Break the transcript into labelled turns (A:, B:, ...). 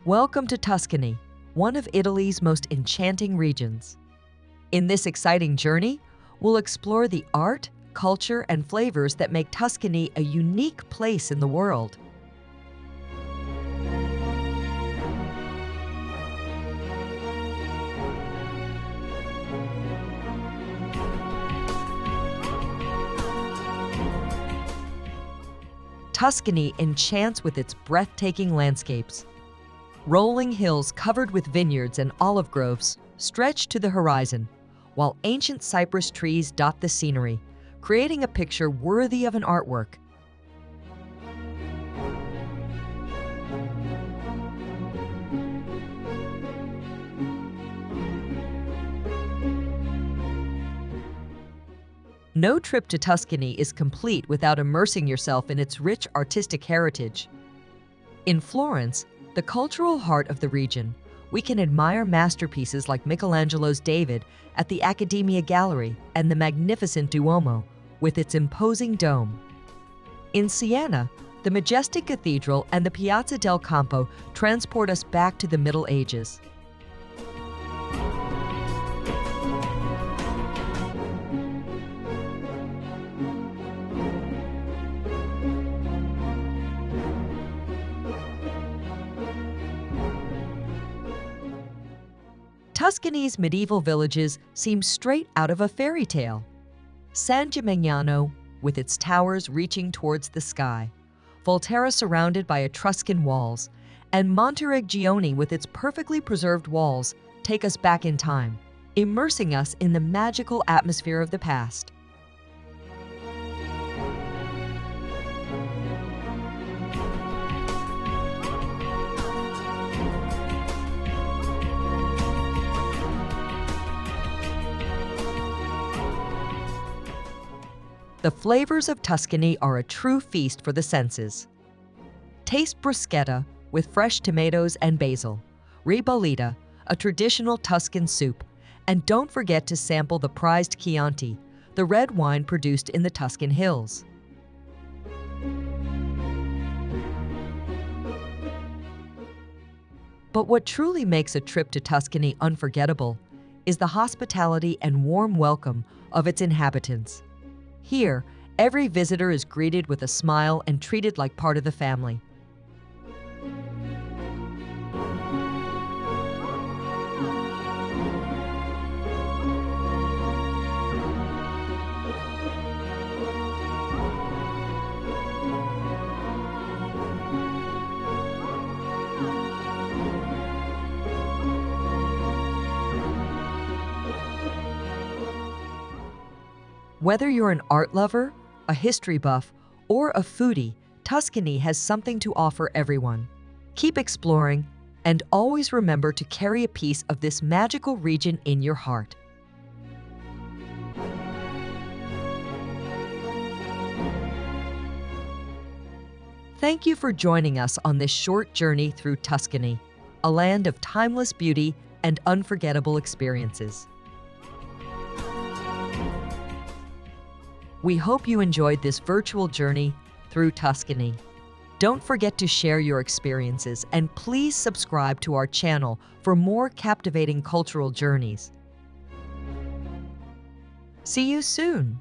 A: Welcome to Tuscany, one of Italy's most enchanting regions. In this exciting journey, we'll explore the art, culture, and flavors that make Tuscany a unique place in the world. Tuscany enchants with its breathtaking landscapes. Rolling hills covered with vineyards and olive groves stretch to the horizon, while ancient cypress trees dot the scenery, creating a picture worthy of an artwork. No trip to Tuscany is complete without immersing yourself in its rich artistic heritage. In Florence, the cultural heart of the region, we can admire masterpieces like Michelangelo's David at the Accademia Gallery and the magnificent Duomo with its imposing dome. In Siena, the majestic cathedral and the Piazza del Campo transport us back to the Middle Ages. Tuscany's medieval villages seem straight out of a fairy tale. San Gimignano, with its towers reaching towards the sky, Volterra surrounded by Etruscan walls, and Monteregione with its perfectly preserved walls take us back in time, immersing us in the magical atmosphere of the past. The flavors of Tuscany are a true feast for the senses. Taste bruschetta with fresh tomatoes and basil, ribollita, a traditional Tuscan soup, and don't forget to sample the prized Chianti, the red wine produced in the Tuscan hills. But what truly makes a trip to Tuscany unforgettable is the hospitality and warm welcome of its inhabitants. Here, every visitor is greeted with a smile and treated like part of the family. Whether you're an art lover, a history buff, or a foodie, Tuscany has something to offer everyone. Keep exploring, and always remember to carry a piece of this magical region in your heart. Thank you for joining us on this short journey through Tuscany, a land of timeless beauty and unforgettable experiences. We hope you enjoyed this virtual journey through Tuscany. Don't forget to share your experiences, and please subscribe to our channel for more captivating cultural journeys. See you soon!